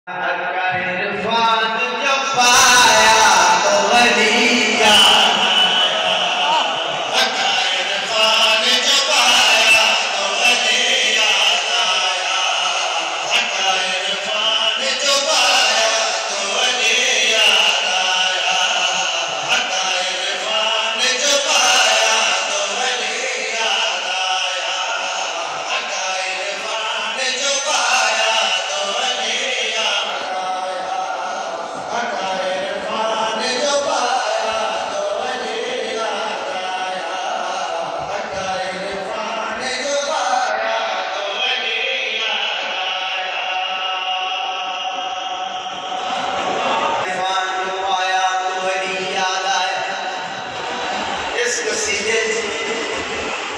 का इरफान जब पाया तो वली याद आया। का इरफान जब पाया तो वली याद आया। का इरफान जब पाया तो वली याद आया। का इरफान जब पाया तो वली याद आया। का इरफान जब पाया तो वली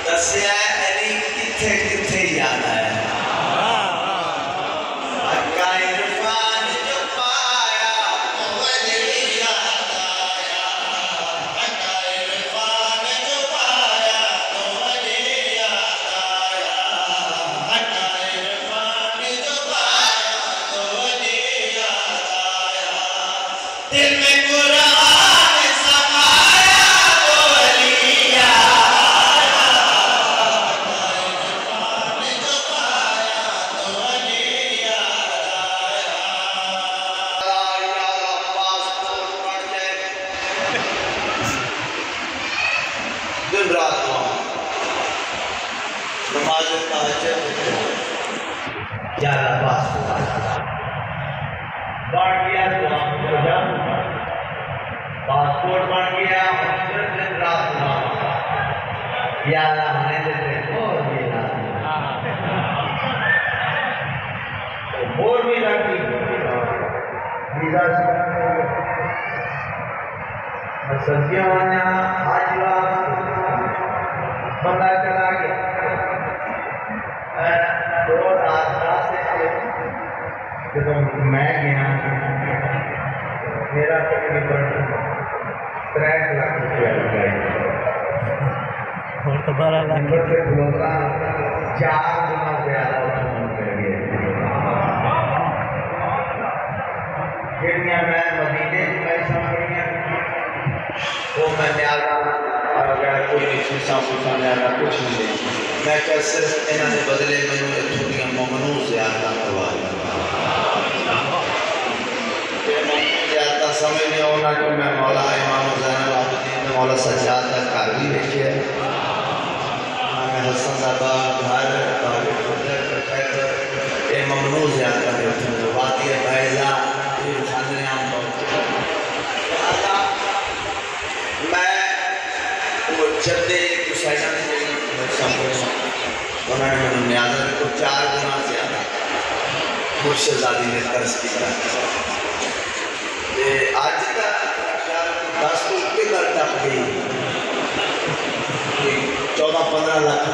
दसिया अली किथे किथे याद आया। का इरफान जो पाया तो वली याद आया। का इरफान जो पाया तो वली याद आया। का इरफान जो पाया तो वली याद आया। दिल में कुरान समाया तो वली याद दिन रात नमाज ग्यारह बढ़ गया पासपोर्ट बढ़ गया। दिन रात ग्यारह होने देते बोर भी लगती सब्जियां आज बंदा चला गया तो जब मैं गया मेरा तकरीबन 3 लाख रुपया लगा और तो 12 लाख 4 गुना ज्यादा जिन्या मैं मदीने पैसा वो मैं न्यारा कोई नहीं शीशा फूसा न्यारा कुछ नहीं मैं क्या सिर्फ इन्होंने बदले मैंने इतनी ममनू ज्यादा करवा ज्यादा समझ नहीं होना कि मैं मौला इमाम हुसैन आबदीन मौला सज्जाद का घर भी देखे मैं हसन साहबा घर ये ममनू ज्यादा वादी बैजा जद्दे उन्होंने मैंने न्याजा को 4 गुना ज्यादा मुर्शदादी ने कर्ज किया। अज तक 10 तो उत्ते गल टप गई 14-15 लाख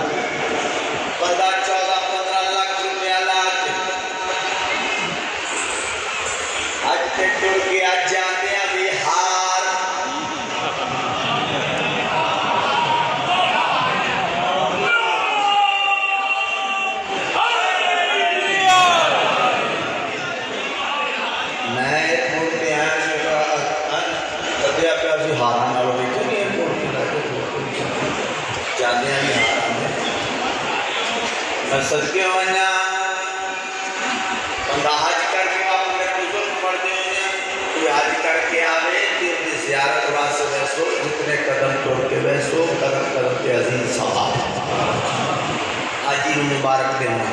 बंदा 14-15 लाख रुपया ला अज तक टुर के अज जाते हैं बिहार सदके वना बंदा हज करके अपने बुजुर्ग पढ़ते हैं हज करके आवे तो ज़ियारत वास्ते वैसो जितने कदम तोड़ते वैसो कदम कदम के अजीम सवाब हाजी मुबारक देना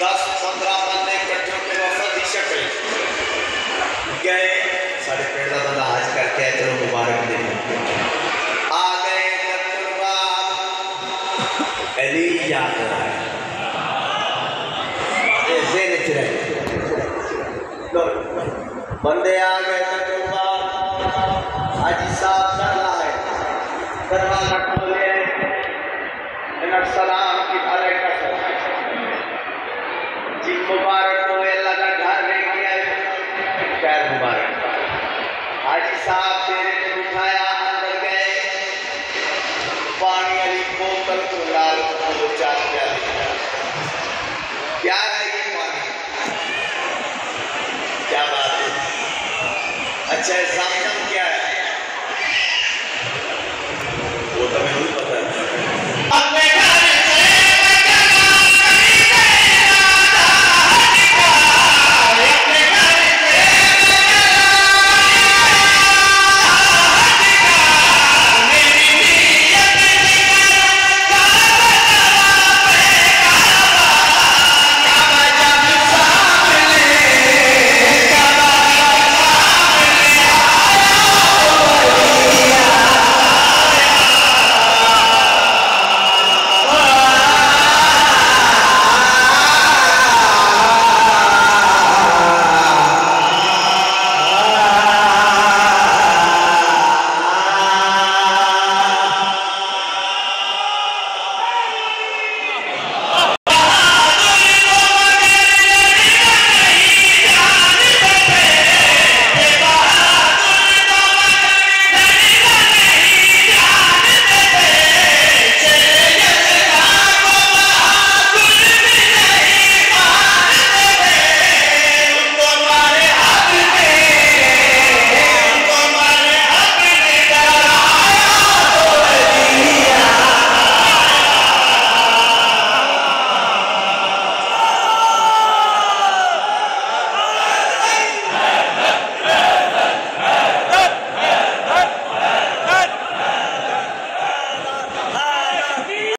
10-15 बंदे इकट्ठे होकर वफद की शक्ल गए साढ़े पेड़ का बंदा हज करके आए चलो मुबारक देना आ गए अली याद आया बंदे आ गए हाजी साहब चला है दरवाजा खोले सलाम की जी मुबारक हो लगा घर लेके आए खैर मुबारक हाजी साहब तेरे को उठाया अंदर गए पानी वाली बोतल को लाल 4 प्याले क्या है ये पानी अच्छा, ज़मज़म क्या है?